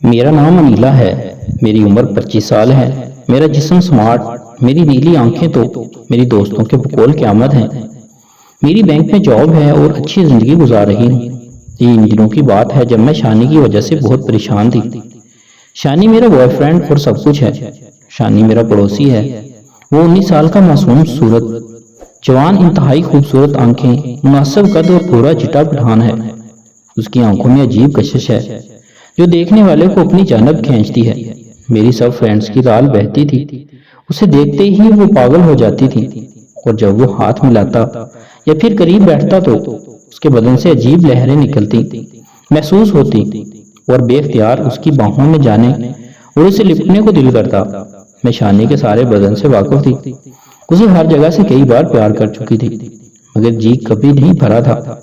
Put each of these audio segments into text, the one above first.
मेरा नाम अनीला है। मेरी उम्र 25 साल है। मेरा जिस्म स्मार्ट, मेरी नीली आंखें तो मेरी दोस्तों के बकौल क़यामत हैं। मेरी बैंक में जॉब है और अच्छी ज़िंदगी गुजार रही हूँ। ये इन दिनों की बात है जब मैं शानी की वजह से बहुत परेशान थी। शानी मेरा बॉयफ्रेंड और सब कुछ है। शानी मेरा पड़ोसी है। वो 19 साल का मासूम सूरत जवान, इंतहाई खूबसूरत आंखें, मुनासिब कद और पूरा चिटा पठान है। उसकी आंखों में अजीब कशिश है जो देखने वाले को अपनी जानब खींचती है। मेरी सब फ्रेंड्स की राल बहती थी। उसे देखते ही वो पागल हो जाती थी और जब वो हाथ मिलाता या फिर करीब बैठता तो उसके बदन से अजीब लहरें निकलती महसूस होती और बेख्तियार उसकी बाहों में जाने और उसे लिपटने को दिल करता। मैं शानी के सारे बदन से वाकिफ थी। उसे हर जगह से कई बार प्यार कर चुकी थी मगर जी कभी नहीं भरा था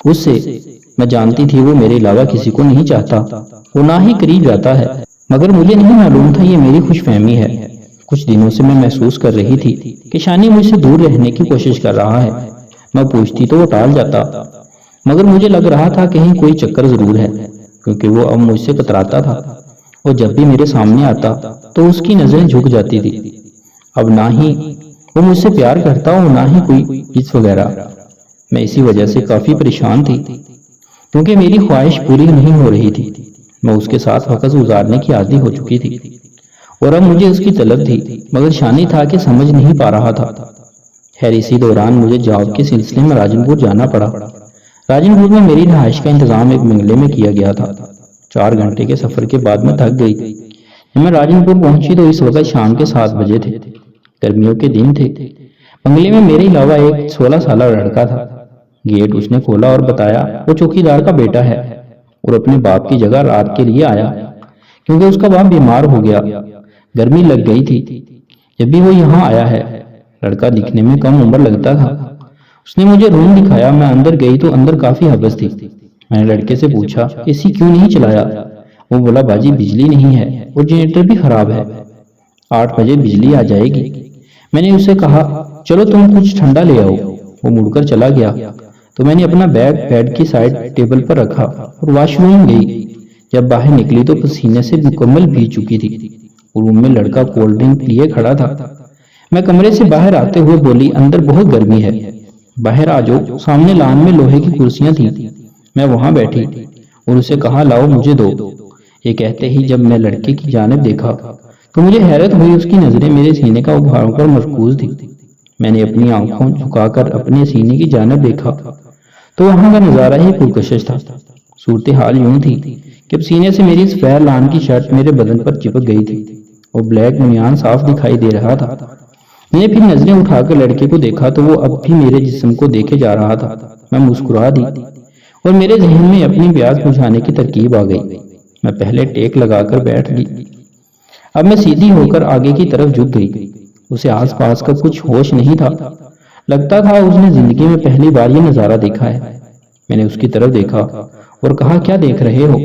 उससे। मैं जानती थी वो मेरे अलावा किसी को नहीं चाहता, वो ना ही करीब जाता है, मगर मुझे नहीं मालूम था ये मेरी खुशफहमी है। कुछ दिनों से मैं महसूस कर रही थी कि शानी मुझसे दूर रहने की कोशिश कर रहा है। मैं पूछती तो वो टाल जाता, मगर मुझे लग रहा था कहीं कोई चक्कर जरूर है, क्योंकि वो अब मुझसे कतराता था और जब भी मेरे सामने आता तो उसकी नजरें झुक जाती थी। अब ना ही वो मुझसे प्यार करता और ना ही कोई किस वगैरह। मैं इसी वजह से काफी परेशान थी क्योंकि मेरी ख्वाहिश पूरी नहीं हो रही थी। मैं उसके साथ वक्त गुजारने की आदी हो चुकी थी और अब मुझे उसकी तलब थी, मगर शानी था कि समझ नहीं पा रहा था। खैर इसी दौरान मुझे जॉब के सिलसिले में राजनपुर जाना पड़ा। राजनपुर में मेरी रहाइश का इंतजाम एक बंगले में किया गया था। 4 घंटे के सफर के बाद मैं थक गई। जब मैं राजनपुर पहुंची तो इस वक्त शाम के 7 बजे थे। गर्मियों के दिन थे। बंगले में मेरे अलावा एक 16 साल लड़का था। गेट उसने खोला और बताया वो चौकीदार का बेटा है और अपने बाप की जगह रात के लिए आया क्योंकि उसका बाप बीमार हो गया, गर्मी लग गई थी। जब भी वो यहाँ आया है। लड़का दिखने में कम उम्र लगता था। उसने मुझे रूम दिखाया। मैं अंदर गई तो अंदर काफी हवस थी। मैंने लड़के से पूछा एसी क्यों नहीं चलाया। वो बोला बाजी बिजली नहीं है और जनरेटर भी खराब है, 8 बजे बिजली आ जाएगी। मैंने उसे कहा चलो तुम कुछ ठंडा ले आओ। वो मुड़कर चला गया तो मैंने अपना बैग बेड की साइड टेबल पर रखा और वॉशरूम गई। जब बाहर निकली तो पसीने से मुकम्मल भीग चुकी थी और रूम में लड़का कोल्ड ड्रिंक लिए खड़ा था। मैं कमरे से बाहर आते हुए बोली अंदर बहुत गर्मी है, बाहर आ जाओ। सामने लान में लोहे की कुर्सियां थी। मैं वहां बैठी और उसे कहा लाओ मुझे दो। ये कहते ही जब मैं लड़के की जानिब देखा तो मुझे हैरत हुई। उसकी नजरें मेरे सीने का उभारों पर मरकूज थी। मैंने अपनी आंखों झुकाकर अपने सीने की जानिब देखा तो वहां का नजारा ही पुरकशिश था। सूरत हाल यूं थी कि सीने से मेरी सफेद लान की शर्ट मेरे बदन पर चिपक गई थी और ब्लैक बुनियान साफ दिखाई दे रहा था। मैंने फिर नजरें उठाकर लड़के को देखा तो वो अब भी मेरे जिस्म को देखे जा रहा था। मैं मुस्कुरा दी और मेरे जहन में अपनी प्यास बुझाने की तरकीब आ गई। मैं पहले टेक लगाकर बैठ गई। अब मैं सीधी होकर आगे की तरफ झुक गई। उसे आसपास का कुछ होश नहीं था। लगता था उसने जिंदगी में पहली बार ये नजारा देखा है। मैंने उसकी तरफ देखा और कहा क्या देख रहे हो।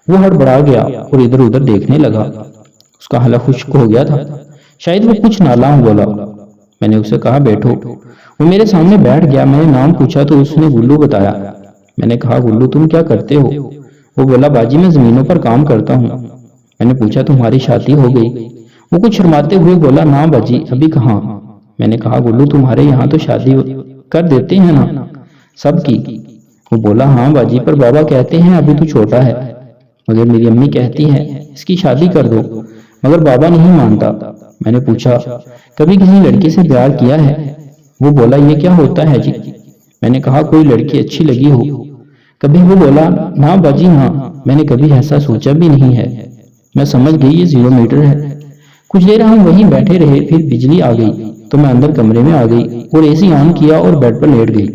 वो हड़बड़ा गया और इधर उधर देखने लगा। उसका हला खुश्क हो गया था, शायद वो कुछ नालाम बोला। मैंने उसे कहा बैठो। वो मेरे सामने बैठ गया। मैंने नाम पूछा तो उसने गुल्लू बताया। मैंने कहा गुल्लू तुम क्या करते हो। वो बोला बाजी मैं जमीनों पर काम करता हूँ। मैंने पूछा तुम्हारी शादी हो गई। वो कुछ शर्माते हुए बोला ना बाजी अभी कहाँ। मैंने कहा गुल्लू तुम्हारे यहाँ तो शादी कर देते हैं ना सबकी। वो बोला हाँ बाजी पर बाबा कहते हैं अभी तो छोटा है, मगर मेरी अम्मी कहती है इसकी शादी कर दो, मगर बाबा नहीं मानता। मैंने पूछा कभी किसी लड़की से प्यार किया है। वो बोला ये क्या होता है जी। मैंने कहा कोई लड़की अच्छी लगी हो कभी। वो बोला ना बाजी ना, मैंने कभी ऐसा सोचा भी नहीं है। मैं समझ गई ये 0 मीटर है। कुछ देर हम वहीं बैठे रहे, फिर बिजली आ गई तो मैं अंदर कमरे में आ गई और एसी ऑन किया और बेड पर लेट गई।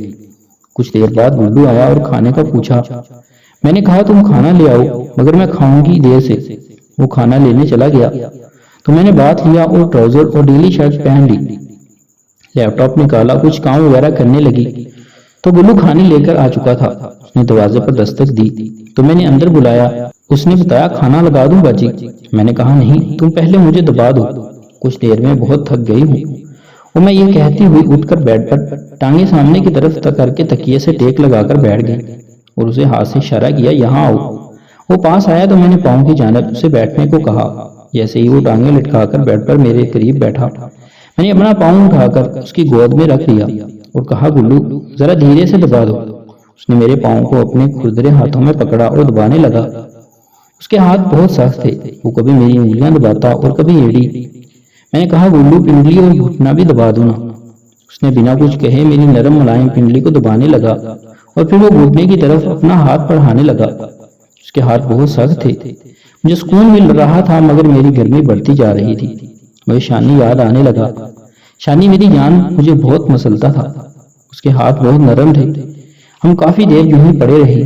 कुछ देर बाद गुल्लू आया और खाने का पूछा। मैंने कहा तुम खाना ले आओ, मगर मैं खाऊंगी देर से। वो खाना लेने चला गया तो मैंने बात लिया और ट्राउजर और ढीली शर्ट पहन ली। लैपटॉप निकाला, कुछ काम वगैरह करने लगी तो गुल्लू खाने लेकर आ चुका था। उसने दरवाजे पर दस्तक दी तो मैंने अंदर बुलाया। उसने बताया खाना लगा दूं बाजी। मैंने कहा नहीं तुम पहले मुझे दबा दो, कुछ देर में बहुत थक गई हूँ। और मैं ये कहती हुई उठकर बेड पर टांगे सामने की तरफ करके तकिए से टेक लगाकर बैठ गई और उसे हाथ से इशारा किया यहाँ आओ। वो पास आया तो मैंने पाँव की जानिब उसे बैठने को कहा। जैसे ही वो टांगे लटकाकर बेड पर मेरे करीब बैठा, मैंने अपना पाँव उठाकर उसकी गोद में रख लिया और कहा, गुल्लू जरा धीरे से दबा दो। उसने मेरे पाँव को अपने खुरदरे हाथों में पकड़ा और दबाने लगा। उसके हाथ बहुत सख्त थे, वो कभी मेरी उंगलियां दबाता और कभी एड़ी। मैंने कहा, गुल्लू पिंडली और घुटना भी दबा दो ना। उसने बिना कुछ कहे मेरी नरम मुलायम पिंडली को दबाने लगा और फिर वो घुटने की तरफ अपना हाथ बढ़ाने लगा। उसके हाथ बहुत सख्त थे। मुझे सुकून मिल रहा था मगर मेरी गर्मी बढ़ती जा रही थी। मुझे शानी याद आने लगा। शानी मेरी जान मुझे बहुत मसलता था। उसके हाथ बहुत नरम थे। हम काफी देर यूं ही पड़े रहे।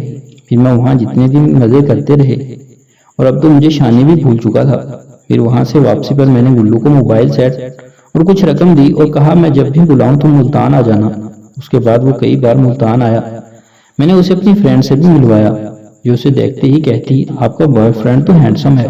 फिर मैं वहां जितने दिन मजे करते रहे और अब तो मुझे शानी भी भूल चुका था। फिर वहां से वापसी पर मैंने गुल्लू को मोबाइल सेट और कुछ रकम दी और कहा, मैं जब भी बुलाऊं तुम मुल्तान आ जाना। उसके बाद वो कई बार मुल्तान आया। मैंने उसे अपनी फ्रेंड से भी मिलवाया, जो उसे देखते ही कहती, आपका बॉयफ्रेंड तो हैंडसम है।